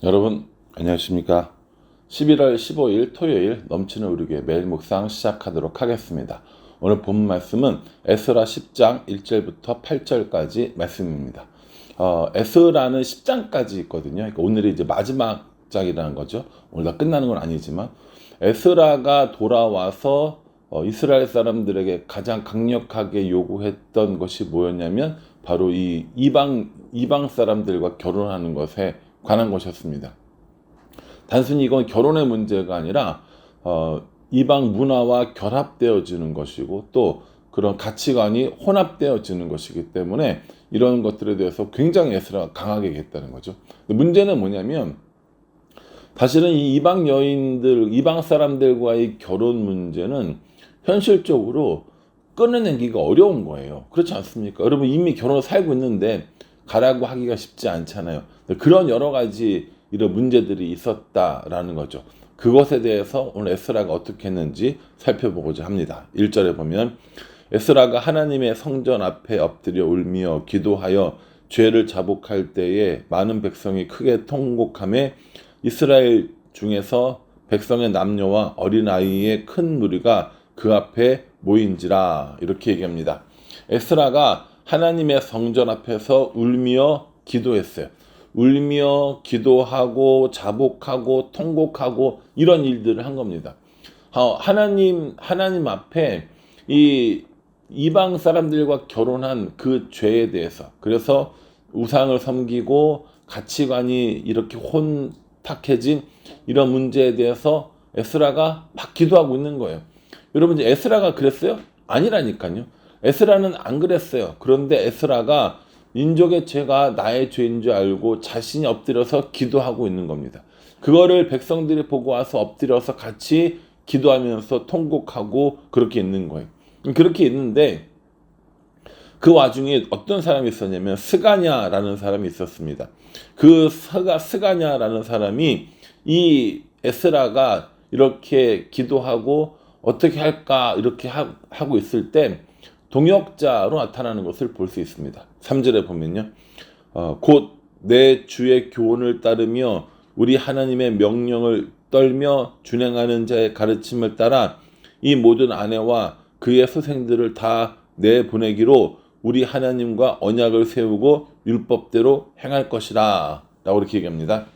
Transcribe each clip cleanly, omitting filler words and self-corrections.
여러분 안녕하십니까? 11월 15일 토요일 넘치는 우리교회 매일 묵상 시작하도록 하겠습니다. 오늘 본 말씀은 에스라 10장 1절부터 8절까지 말씀입니다. 에스라는 10장까지 있거든요. 그러니까 오늘이 이제 마지막 장이라는 거죠. 오늘 다 끝나는 건 아니지만 에스라가 돌아와서 이스라엘 사람들에게 가장 강력하게 요구했던 것이 뭐였냐면 바로 이 이방 사람들과 결혼하는 것에 관한 것이었습니다. 단순히 이건 결혼의 문제가 아니라 이방 문화와 결합되어지는 것이고 또 그런 가치관이 혼합되어지는 것이기 때문에 이런 것들에 대해서 굉장히 에스라가 강하게 얘기했다는 거죠. 문제는 뭐냐면 사실은 이 이방 여인들, 이방 사람들과의 결혼 문제는 현실적으로 끊어내기가 어려운 거예요. 그렇지 않습니까? 여러분 이미 결혼을 살고 있는데 가라고 하기가 쉽지 않잖아요. 그런 여러 가지 이런 문제들이 있었다라는 거죠. 그것에 대해서 오늘 에스라가 어떻게 했는지 살펴보고자 합니다. 1절에 보면 에스라가 하나님의 성전 앞에 엎드려 울며 기도하여 죄를 자복할 때에 많은 백성이 크게 통곡하며 이스라엘 중에서 백성의 남녀와 어린아이의 큰 무리가 그 앞에 모인지라 이렇게 얘기합니다. 에스라가 하나님의 성전 앞에서 울며 기도했어요. 울며 기도하고 자복하고 통곡하고 이런 일들을 한 겁니다. 하나님 앞에 이 이방 사람들과 결혼한 그 죄에 대해서, 그래서 우상을 섬기고 가치관이 이렇게 혼탁해진 이런 문제에 대해서 에스라가 막 기도하고 있는 거예요. 여러분 이제 에스라가 그랬어요? 아니라니까요. 에스라는 안 그랬어요. 그런데 에스라가 민족의 죄가 나의 죄인 줄 알고 자신이 엎드려서 기도하고 있는 겁니다. 그거를 백성들이 보고 와서 엎드려서 같이 기도하면서 통곡하고 그렇게 있는 거예요. 그렇게 있는데 그 와중에 어떤 사람이 있었냐면 스가냐라는 사람이 있었습니다. 그 스가냐라는 사람이 이 에스라가 이렇게 기도하고 어떻게 할까 이렇게 하고 있을 때 동역자로 나타나는 것을 볼 수 있습니다. 3절에 보면요. 곧 내 주의 교훈을 따르며 우리 하나님의 명령을 떨며 준행하는 자의 가르침을 따라 이 모든 아내와 그의 소생들을 다 내보내기로 우리 하나님과 언약을 세우고 율법대로 행할 것이라 라고 이렇게 얘기합니다.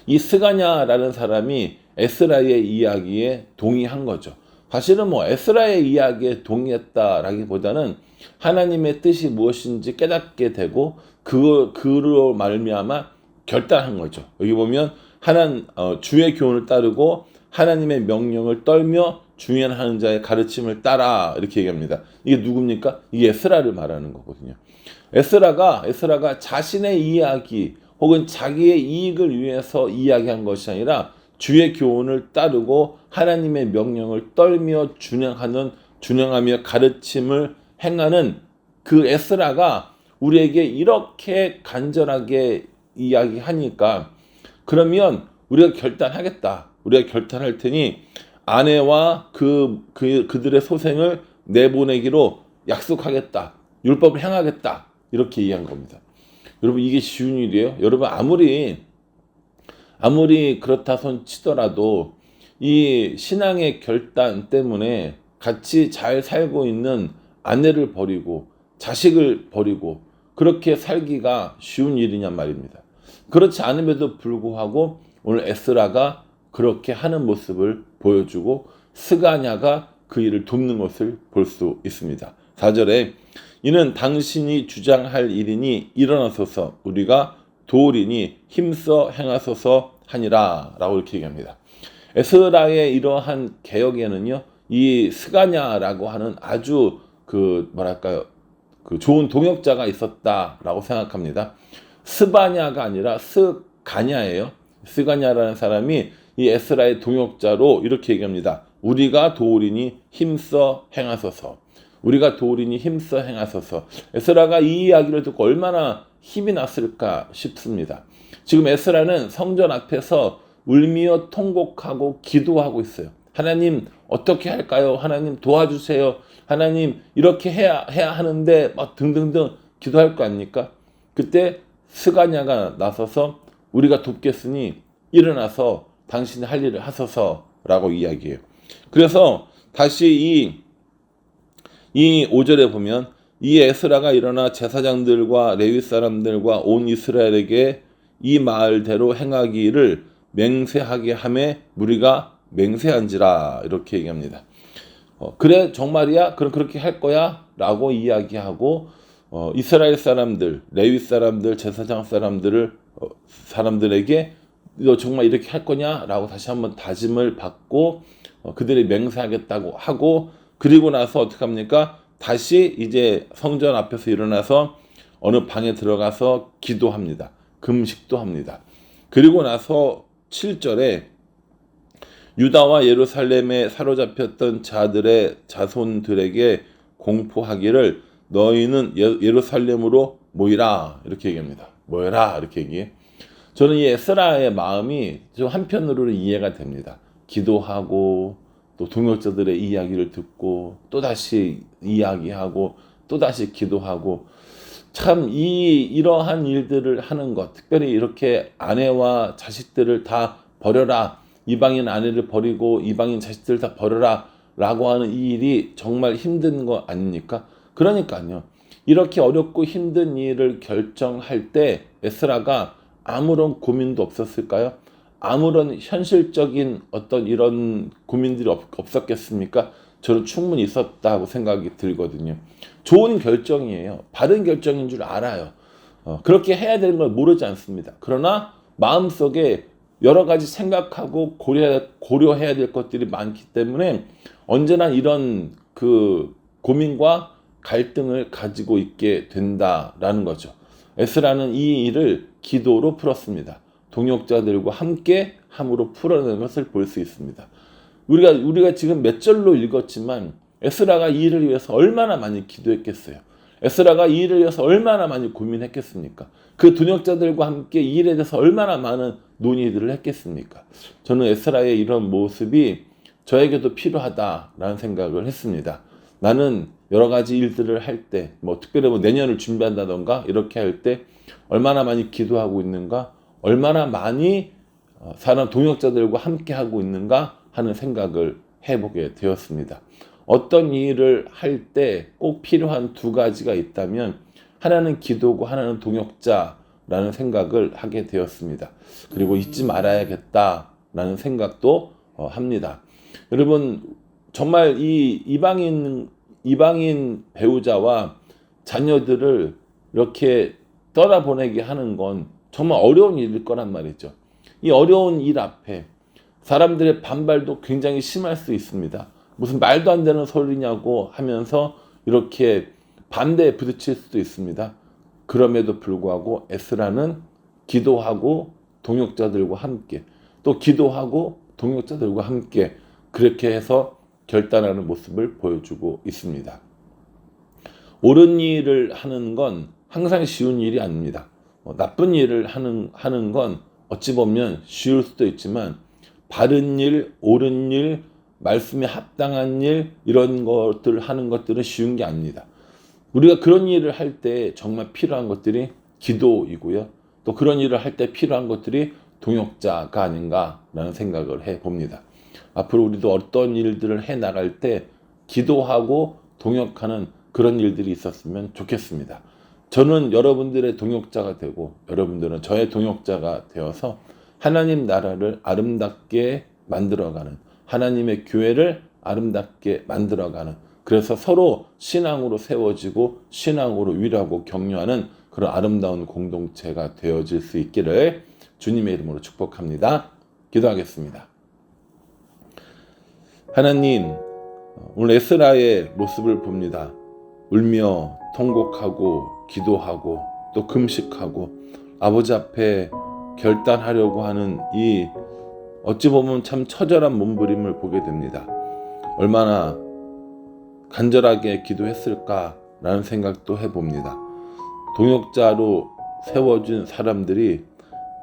이 스가냐라는 사람이 에스라의 이야기에 동의한 거죠. 사실은 에스라의 이야기에 동의했다라기보다는 하나님의 뜻이 무엇인지 깨닫게 되고 그로 말미암아 결단한 거죠. 여기 보면 주의 교훈을 따르고 하나님의 명령을 떨며 주행하는 자의 가르침을 따라 이렇게 얘기합니다. 이게 누굽니까? 이게 에스라를 말하는 거거든요. 에스라가 자신의 이야기 혹은 자기의 이익을 위해서 이야기한 것이 아니라 주의 교훈을 따르고 하나님의 명령을 떨며 준행하며 가르침을 행하는 그 에스라가 우리에게 이렇게 간절하게 이야기하니까 그러면 우리가 결단하겠다. 우리가 결단할 테니 아내와 그들의 소생을 내보내기로 약속하겠다. 율법을 행하겠다. 이렇게 이해한 겁니다. 여러분 이게 쉬운 일이에요? 여러분 아무리 그렇다 손 치더라도 이 신앙의 결단 때문에 같이 잘 살고 있는 아내를 버리고 자식을 버리고 그렇게 살기가 쉬운 일이냔 말입니다. 그렇지 않음에도 불구하고 오늘 에스라가 그렇게 하는 모습을 보여주고 스가냐가 그 일을 돕는 것을 볼 수 있습니다. 4절에 이는 당신이 주장할 일이니 일어나소서 우리가 도우리니 힘써 행하소서 하니라 라고 이렇게 얘기합니다. 에스라의 이러한 개혁에는요 이 스가냐라고 하는 아주 그 좋은 동역자가 있었다라고 생각합니다. 스바냐가 아니라 스가냐예요. 스가냐라는 사람이 이 에스라의 동역자로 이렇게 얘기합니다. 우리가 도우리니 힘써 행하소서. 우리가 도우리니 힘써 행하소서. 에스라가 이 이야기를 듣고 얼마나 힘이 났을까 싶습니다. 지금 에스라는 성전 앞에서 울며 통곡하고 기도하고 있어요. 하나님 어떻게 할까요? 하나님 도와주세요. 하나님 이렇게 해야 하는데 막 등등등 기도할 거 아닙니까? 그때 스가냐가 나서서 우리가 돕겠으니 일어나서 당신이 할 일을 하소서라고 이야기해요. 그래서 다시 이 5절에 보면 이 에스라가 일어나 제사장들과 레위 사람들과 온 이스라엘에게 이 말대로 행하기를 맹세하게 하매 무리가 맹세한지라 이렇게 얘기합니다. 그래 정말이야? 그럼 그렇게 할 거야? 라고 이야기하고 이스라엘 사람들, 레위 사람들, 제사장 사람들에게 너 정말 이렇게 할 거냐? 라고 다시 한번 다짐을 받고 그들이 맹세하겠다고 하고 그리고 나서 어떻게 합니까? 다시 이제 성전 앞에서 일어나서 어느 방에 들어가서 기도합니다. 금식도 합니다. 그리고 나서 7절에 유다와 예루살렘에 사로잡혔던 자들의 자손들에게 공포하기를 너희는 예루살렘으로 모이라 이렇게 얘기합니다. 모여라 이렇게 얘기해. 저는 이 에스라의 마음이 좀 한편으로는 이해가 됩니다. 기도하고 또 동역자들의 이야기를 듣고 또다시 이야기하고 또다시 기도하고 참 이러한 일들을 하는 것, 특별히 이렇게 아내와 자식들을 다 버려라, 이방인 아내를 버리고 이방인 자식들 다 버려라 라고 하는 이 일이 정말 힘든 거 아닙니까? 그러니까요, 이렇게 어렵고 힘든 일을 결정할 때 에스라가 아무런 고민도 없었을까요? 아무런 현실적인 어떤 이런 고민들이 없었겠습니까? 저는 충분히 있었다고 생각이 들거든요. 좋은 결정이에요. 바른 결정인 줄 알아요. 그렇게 해야 되는 걸 모르지 않습니다. 그러나 마음속에 여러 가지 생각하고 고려해야 될 것들이 많기 때문에 언제나 이런 그 고민과 갈등을 가지고 있게 된다라는 거죠. 에스라는 이 일을 기도로 풀었습니다. 동역자들과 함께 함으로 풀어내는 것을 볼 수 있습니다. 우리가 지금 몇 절로 읽었지만 에스라가 이 일을 위해서 얼마나 많이 기도했겠어요. 에스라가 이 일을 위해서 얼마나 많이 고민했겠습니까? 그 동역자들과 함께 이 일에 대해서 얼마나 많은 논의들을 했겠습니까? 저는 에스라의 이런 모습이 저에게도 필요하다라는 생각을 했습니다. 나는 여러 가지 일들을 할 때, 특별히 내년을 준비한다던가 이렇게 할 때 얼마나 많이 기도하고 있는가, 얼마나 많이 사람 동역자들과 함께 하고 있는가 하는 생각을 해보게 되었습니다. 어떤 일을 할 때 꼭 필요한 두 가지가 있다면 하나는 기도고 하나는 동역자라는 생각을 하게 되었습니다. 그리고 잊지 말아야겠다라는 생각도 합니다. 여러분, 정말 이 이방인 배우자와 자녀들을 이렇게 떠나보내게 하는 건 정말 어려운 일일 거란 말이죠. 이 어려운 일 앞에 사람들의 반발도 굉장히 심할 수 있습니다. 무슨 말도 안 되는 소리냐고 하면서 이렇게 반대에 부딪힐 수도 있습니다. 그럼에도 불구하고 에스라는 기도하고 동역자들과 함께, 또 기도하고 동역자들과 함께 그렇게 해서 결단하는 모습을 보여주고 있습니다. 옳은 일을 하는 건 항상 쉬운 일이 아닙니다. 나쁜 일을 하는 건 어찌 보면 쉬울 수도 있지만 바른 일, 옳은 일, 말씀에 합당한 일, 이런 것들 하는 것들은 쉬운 게 아닙니다. 우리가 그런 일을 할 때 정말 필요한 것들이 기도이고요. 또 그런 일을 할 때 필요한 것들이 동역자가 아닌가라는 생각을 해봅니다. 앞으로 우리도 어떤 일들을 해나갈 때 기도하고 동역하는 그런 일들이 있었으면 좋겠습니다. 저는 여러분들의 동역자가 되고 여러분들은 저의 동역자가 되어서 하나님 나라를 아름답게 만들어가는, 하나님의 교회를 아름답게 만들어가는, 그래서 서로 신앙으로 세워지고 신앙으로 위로하고 격려하는 그런 아름다운 공동체가 되어질 수 있기를 주님의 이름으로 축복합니다. 기도하겠습니다. 하나님, 오늘 에스라의 모습을 봅니다. 울며 통곡하고 기도하고 또 금식하고 아버지 앞에 결단하려고 하는 이 어찌 보면 참 처절한 몸부림을 보게 됩니다. 얼마나 간절하게 기도했을까라는 생각도 해봅니다. 동역자로 세워준 사람들이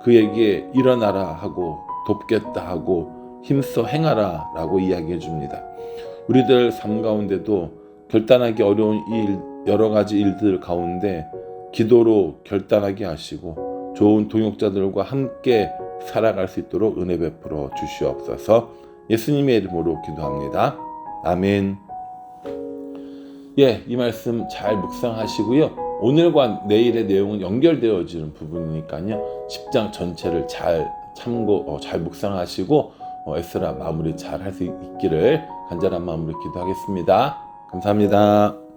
그에게 일어나라 하고 돕겠다 하고 힘써 행하라 라고 이야기해 줍니다. 우리들 삶 가운데도 결단하기 어려운 여러 가지 일들 가운데 기도로 결단하게 하시고 좋은 동역자들과 함께 살아갈 수 있도록 은혜 베풀어 주시옵소서. 예수님의 이름으로 기도합니다. 아멘. 이 말씀 잘 묵상하시고요. 오늘과 내일의 내용은 연결되어지는 부분이니까요. 10장 전체를 잘 잘 묵상하시고 에스라 마무리 잘 할 수 있기를 간절한 마음으로 기도하겠습니다. 감사합니다.